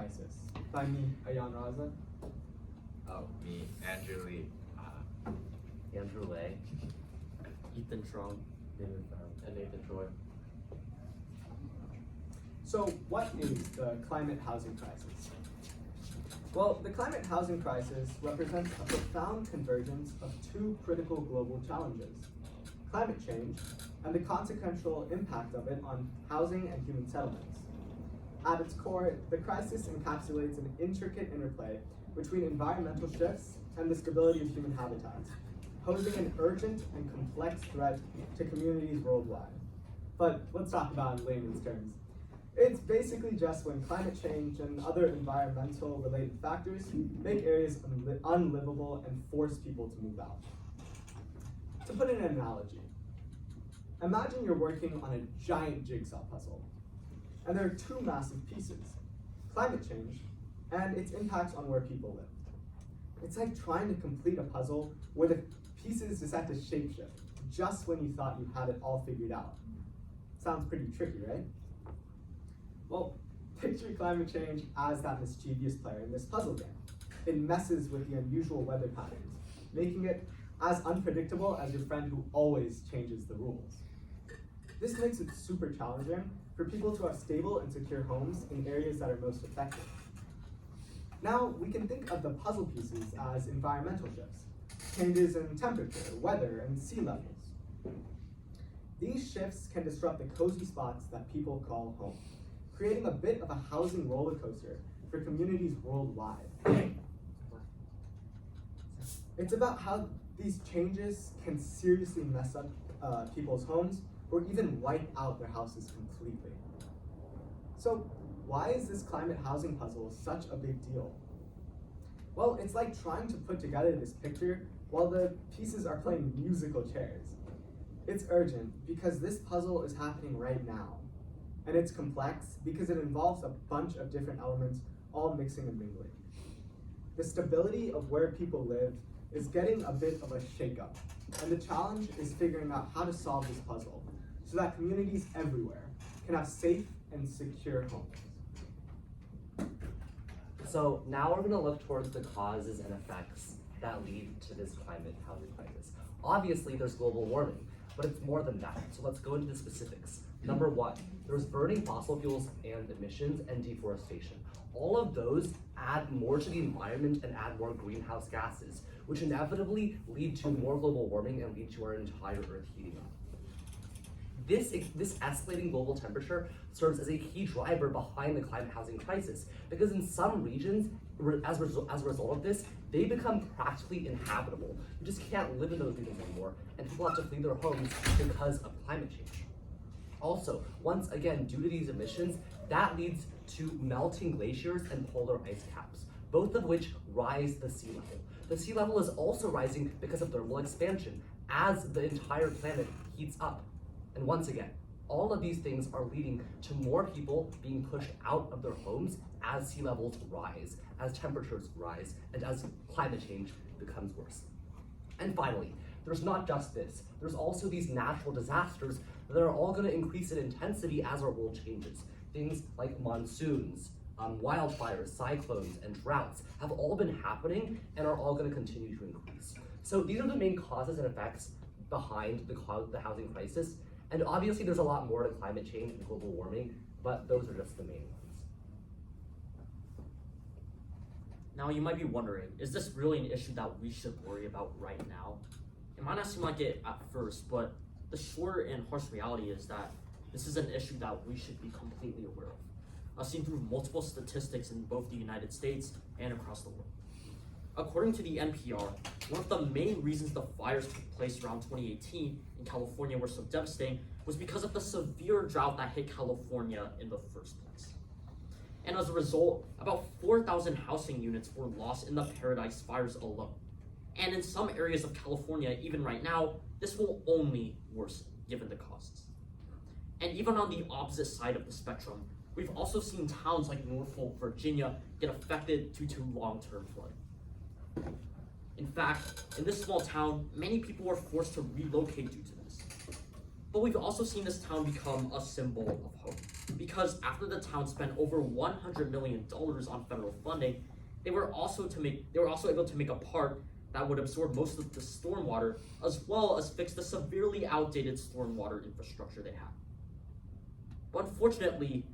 crisis. By me, Ayan Raza. Oh, me, Andrew Lee. Andrew Lay, Ethan Strong, David Brown, and Nathan Troy. So what is the climate housing crisis? Well, the climate housing crisis represents a profound convergence of two critical global challenges: climate change and the consequential impact of it on housing and human settlements. At its core, the crisis encapsulates an intricate interplay between environmental shifts and the stability of human habitats, posing an urgent and complex threat to communities worldwide. But let's talk about it in layman's terms. It's basically just when climate change and other environmental related factors make areas unlivable and force people to move out. To put in an analogy, imagine you're working on a giant jigsaw puzzle, and there are two massive pieces: climate change and its impacts on where people live. It's like trying to complete a puzzle where the pieces decide to shapeshift just when you thought you had it all figured out. Sounds pretty tricky, right? Well, picture climate change as that mischievous player in this puzzle game. It messes with the unusual weather patterns, making it as unpredictable as your friend who always changes the rules. This makes it super challenging for people to have stable and secure homes in areas that are most affected. Now, we can think of the puzzle pieces as environmental shifts, changes in temperature, weather, and sea levels. These shifts can disrupt the cozy spots that people call home, creating a bit of a housing roller coaster for communities worldwide. It's about how these changes can seriously mess up people's homes or even wipe out their houses completely. So why is this climate housing puzzle such a big deal? Well, it's like trying to put together this picture while the pieces are playing musical chairs. It's urgent because this puzzle is happening right now. And it's complex because it involves a bunch of different elements all mixing and mingling. The stability of where people live is getting a bit of a shakeup, and the challenge is figuring out how to solve this puzzle so that communities everywhere can have safe and secure homes. So now we're going to look towards the causes and effects that lead to this climate housing crisis. Obviously, there's global warming, but it's more than that. So let's go into the specifics. Number one, there's burning fossil fuels and emissions and deforestation. All of those add more to the environment and add more greenhouse gases, which inevitably lead to more global warming and lead to our entire Earth heating up. This escalating global temperature serves as a key driver behind the climate housing crisis, because in some regions, as a result of this, they become practically inhabitable. You just can't live in those regions anymore, and people have to flee their homes because of climate change. Also, once again, due to these emissions, that leads to melting glaciers and polar ice caps, both of which rise the sea level. The sea level is also rising because of thermal expansion as the entire planet heats up. And once again, all of these things are leading to more people being pushed out of their homes as sea levels rise, as temperatures rise, and as climate change becomes worse. And finally, there's not just this. There's also these natural disasters that are all going to increase in intensity as our world changes. Things like monsoons, wildfires, cyclones, and droughts have all been happening and are all going to continue to increase. So these are the main causes and effects behind the housing crisis. And obviously there's a lot more to climate change and global warming, but those are just the main ones. Now you might be wondering, is this really an issue that we should worry about right now? It might not seem like it at first, but the short and harsh reality is that this is an issue that we should be completely aware of, seen through multiple statistics in both the United States and across the world. According to the NPR, one of the main reasons the fires took place around 2018 in California were so devastating was because of the severe drought that hit California in the first place. And as a result, about 4,000 housing units were lost in the Paradise fires alone. And in some areas of California, even right now, this will only worsen given the costs. And even on the opposite side of the spectrum, we've also seen towns like Norfolk, Virginia get affected due to long-term flooding. In fact, in this small town, many people were forced to relocate due to this. But we've also seen this town become a symbol of hope. because after the town spent over $100 million on federal funding, they were also able to make a park that would absorb most of the stormwater, as well as fix the severely outdated stormwater infrastructure they have. But unfortunately,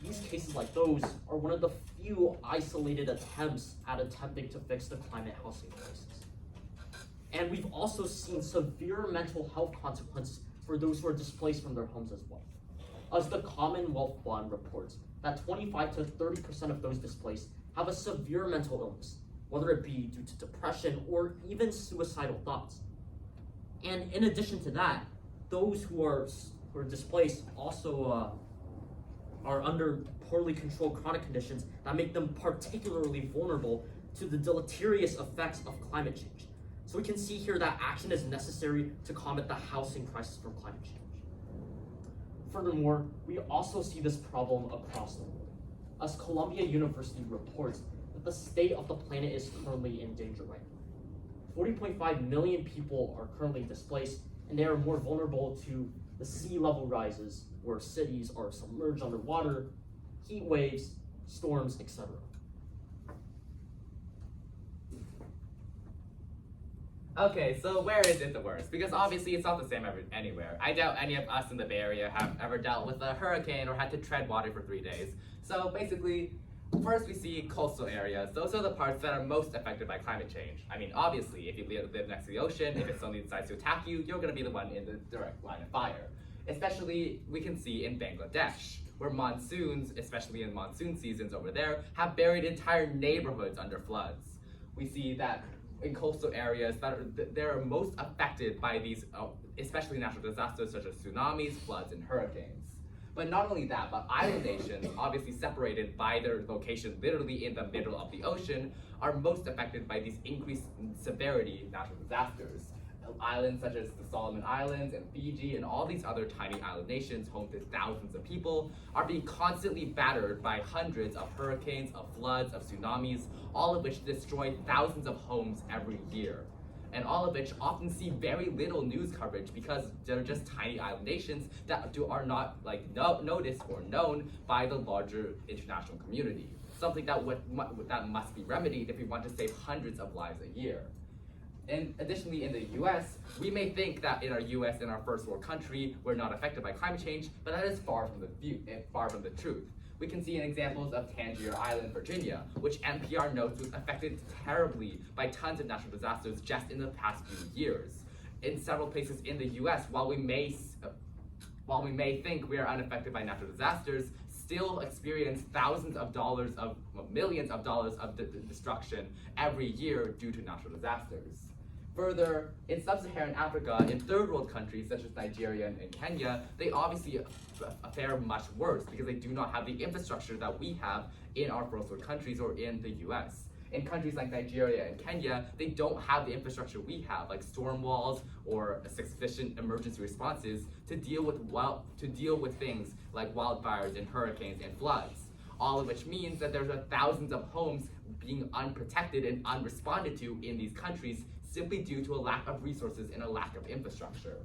these cases like those are one of the few isolated attempts at attempting to fix the climate housing crisis. And we've also seen severe mental health consequences for those who are displaced from their homes as well. As the Commonwealth Fund reports, that 25 to 30% of those displaced have a severe mental illness, whether it be due to depression or even suicidal thoughts. And in addition to that, those who are displaced also are under poorly controlled chronic conditions that make them particularly vulnerable to the deleterious effects of climate change. So we can see here that action is necessary to combat the housing crisis from climate change. Furthermore, we also see this problem across the world, as Columbia University reports that the state of the planet is currently in danger right now. 40.5 million people are currently displaced, and they are more vulnerable to the sea level rises, where cities are submerged underwater, heat waves, storms, etc. Okay, so where is it the worst? Because obviously it's not the same anywhere. I doubt any of us in the Bay Area have ever dealt with a hurricane or had to tread water for 3 days. So basically, first we see coastal areas. Those are the parts that are most affected by climate change. I mean, obviously, if you live next to the ocean, if it suddenly decides to attack you, you're gonna be the one in the direct line of fire. Especially, we can see in Bangladesh, where monsoons, especially in monsoon seasons over there, have buried entire neighborhoods under floods. We see that in coastal areas they're most affected by these, especially natural disasters such as tsunamis, floods, and hurricanes. But not only that, but island nations, obviously separated by their location literally in the middle of the ocean, are most affected by these increased severity natural disasters. Islands such as the Solomon Islands and Fiji and all these other tiny island nations home to thousands of people are being constantly battered by hundreds of hurricanes, of floods, of tsunamis, all of which destroy thousands of homes every year. And all of which often see very little news coverage because they're just tiny island nations that are not noticed or known by the larger international community. Something that must be remedied if we want to save hundreds of lives a year. And additionally, in the US, we may think that in our first world country, we're not affected by climate change, but that is far from the truth. We can see in examples of Tangier Island, Virginia, which NPR notes was affected terribly by tons of natural disasters just in the past few years. In several places in the US, while we may think we are unaffected by natural disasters, still experience millions of dollars of destruction every year due to natural disasters. Further, in sub-Saharan Africa, in third world countries such as Nigeria and Kenya, they obviously fare much worse because they do not have the infrastructure that we have in our first world countries or in the US. In countries like Nigeria and Kenya, they don't have the infrastructure we have, like storm walls or sufficient emergency responses to deal with things like wildfires and hurricanes and floods. All of which means that there's thousands of homes being unprotected and unresponded to in these countries simply due to a lack of resources and a lack of infrastructure.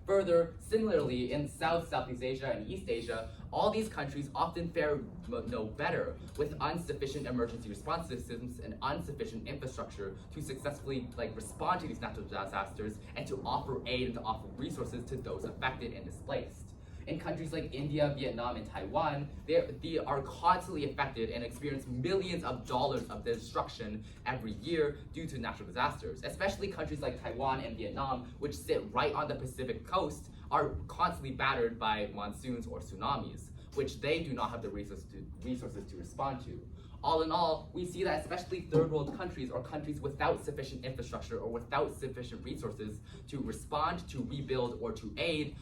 Further, similarly, in Southeast Asia and East Asia, all these countries often fare no better with insufficient emergency response systems and insufficient infrastructure to successfully respond to these natural disasters and to offer aid and to offer resources to those affected and displaced. In countries like India, Vietnam, and Taiwan, they are constantly affected and experience millions of dollars of destruction every year due to natural disasters. Especially countries like Taiwan and Vietnam, which sit right on the Pacific coast, are constantly battered by monsoons or tsunamis, which they do not have the resources to respond to. All in all, we see that especially third world countries or countries without sufficient infrastructure or without sufficient resources to respond, to rebuild, or to aid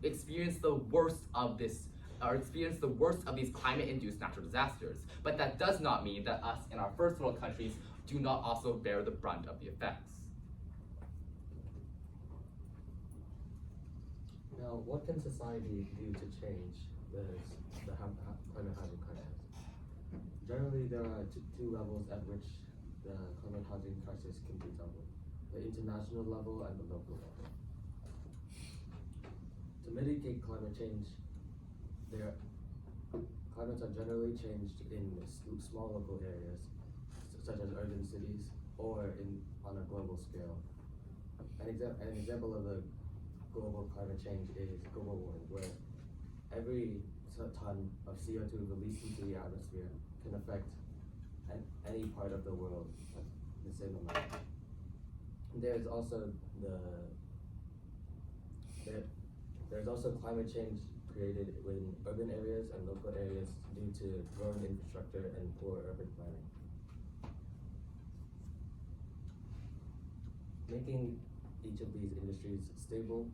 experience the worst of these climate-induced natural disasters. But that does not mean that us in our first world countries do not also bear the brunt of the effects. Now, what can society do to change the climate housing crisis? Generally, there are two levels at which the climate housing crisis can be dealt with: the international level and the local level. To mitigate climate change, there climates are generally changed in small local areas, such as urban cities, or on a global scale. An example of a global climate change is global warming, where every ton of CO2 released into the atmosphere can affect any part of the world at the same amount. There's also there's also climate change created in urban areas and local areas due to growing infrastructure and poor urban planning. Making each of these industries stable,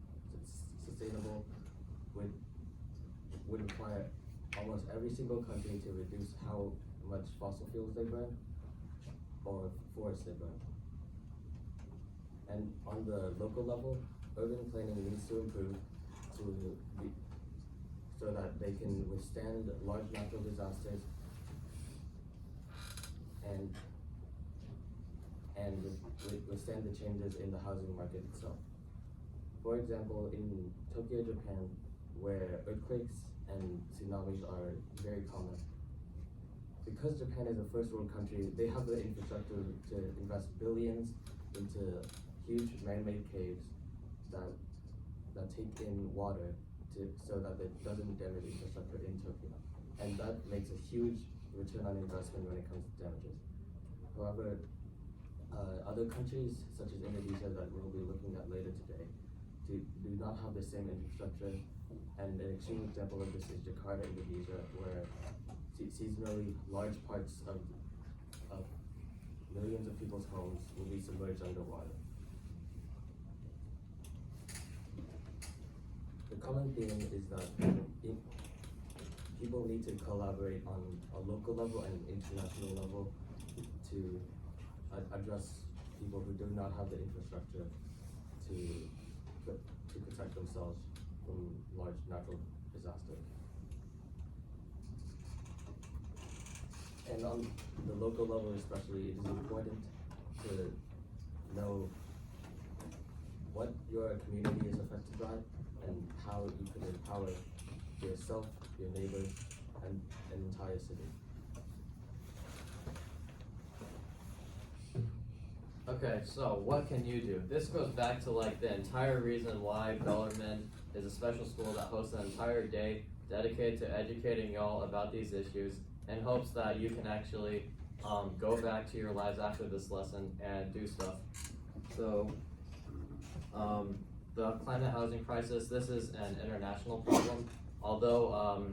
sustainable, would require almost every single country to reduce how much fossil fuels they burn or forests they burn. And on the local level, urban planning needs to improve so that they can withstand large natural disasters and withstand the changes in the housing market itself. For example, in Tokyo, Japan, where earthquakes and tsunamis are very common, because Japan is a first world country, they have the infrastructure to invest billions into huge man-made caves that take in water so that it doesn't damage infrastructure in Tokyo. And that makes a huge return on investment when it comes to damages. However, other countries, such as Indonesia, that we'll be looking at later today, do not have the same infrastructure. And an extreme example of this is Jakarta, Indonesia, where seasonally large parts of millions of people's homes will be submerged underwater. The common theme is that people need to collaborate on a local level and an international level to address people who do not have the infrastructure to protect themselves from large natural disasters. And on the local level especially, it is important to know what your community is affected by and how you can empower yourself, your neighbors, and an entire city. Okay, so what can you do? This goes back to like the entire reason why Bellarmine is a special school that hosts an entire day dedicated to educating y'all about these issues in hopes that you can actually go back to your lives after this lesson and do stuff. So, the climate housing crisis, this is an international problem. Although,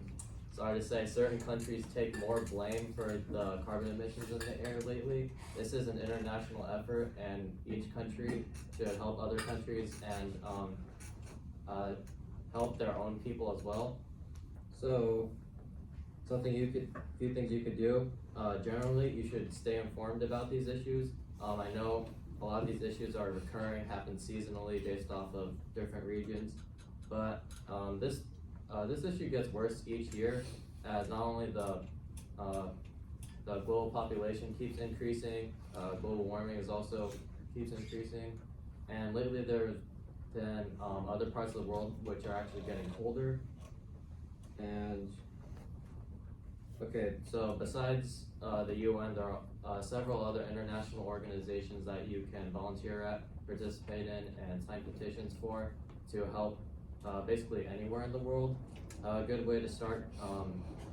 sorry to say, certain countries take more blame for the carbon emissions in the air lately. This is an international effort, and each country should help other countries and help their own people as well. So, few things you could do. Generally, you should stay informed about these issues. I know a lot of these issues are recurring, happen seasonally based off of different regions, but this issue gets worse each year as not only the global population keeps increasing, global warming is also keeps increasing, and lately there's been other parts of the world which are actually getting colder. And okay, so besides the UN, there are several other international organizations that you can volunteer at, participate in, and sign petitions for to help basically anywhere in the world. A good way to start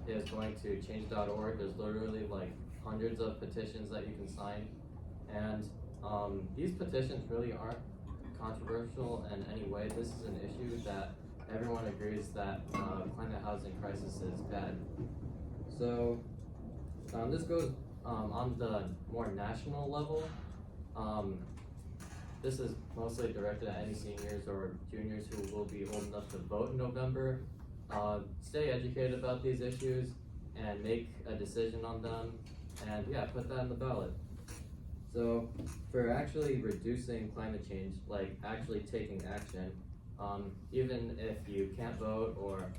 is going to change.org. There's literally like hundreds of petitions that you can sign, and these petitions really aren't controversial in any way. This is an issue that everyone agrees that climate housing crisis is bad. So this goes on the more national level. This is mostly directed at any seniors or juniors who will be old enough to vote in November. Stay educated about these issues and make a decision on them, and yeah, put that in the ballot. So for actually reducing climate change, like actually taking action, even if you can't vote or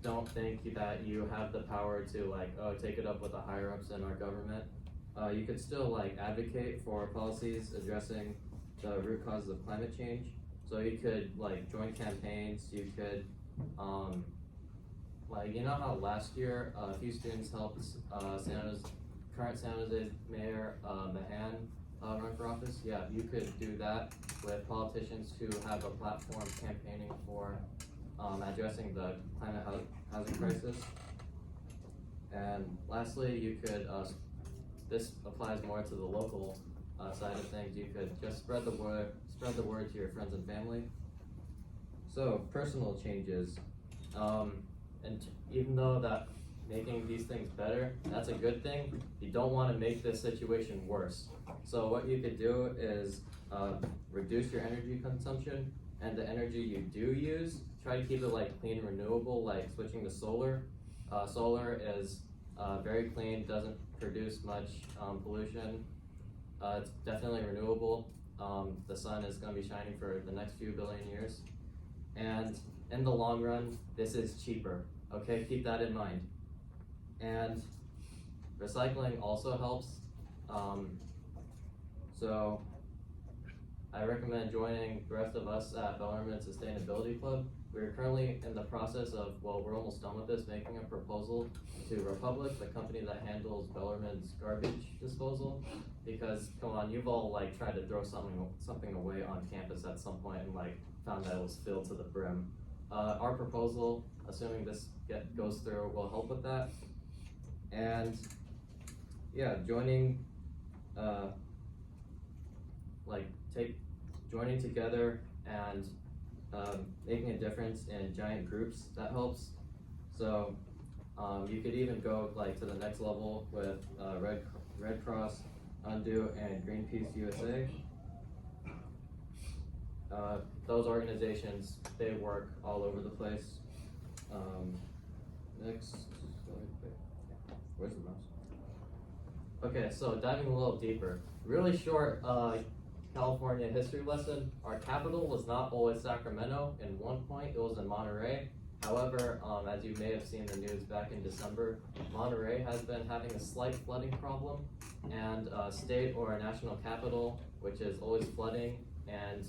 don't think that you have the power to take it up with the higher ups in our government, you could still advocate for policies addressing the root causes of climate change. So you could join campaigns, you could like, you know how last year a few students helped current San Jose Mayor Mahan run for office? Yeah, you could do that with politicians who have a platform campaigning for addressing the climate housing crisis. And lastly, you could, this applies more to the local side of things, you could just spread the word to your friends and family. So, personal changes. Even though that making these things better, that's a good thing, you don't want to make this situation worse. So what you could do is reduce your energy consumption, and the energy you do use, try to keep it like clean and renewable, like switching to solar. Solar is very clean, doesn't produce much pollution. It's definitely renewable. The sun is going to be shining for the next few billion years. And in the long run, this is cheaper. Okay, keep that in mind. And recycling also helps. So I recommend joining the rest of us at Bellarmine Sustainability Club. We're currently in the process of, well, we're almost done with this, making a proposal to Republic, the company that handles Bellarmine's garbage disposal. Because, come on, you've all like tried to throw something away on campus at some point and like found that it was filled to the brim. Our proposal, assuming this goes through, will help with that. And yeah, joining together and making a difference in giant groups, that helps. So you could even go like to the next level with Red Cross, Undo, and Greenpeace USA. Those organizations, they work all over the place. Next, where's the mouse? Okay, so diving a little deeper. Really short California history lesson. Our capital was not always Sacramento. In one point, it was in Monterey. However, as you may have seen in the news back in December, Monterey has been having a slight flooding problem, and a state or a national capital, which is always flooding, and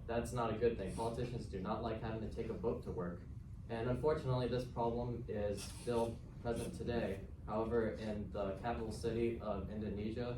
that's not a good thing. Politicians do not like having to take a boat to work. And unfortunately, this problem is still present today. However, in the capital city of Indonesia,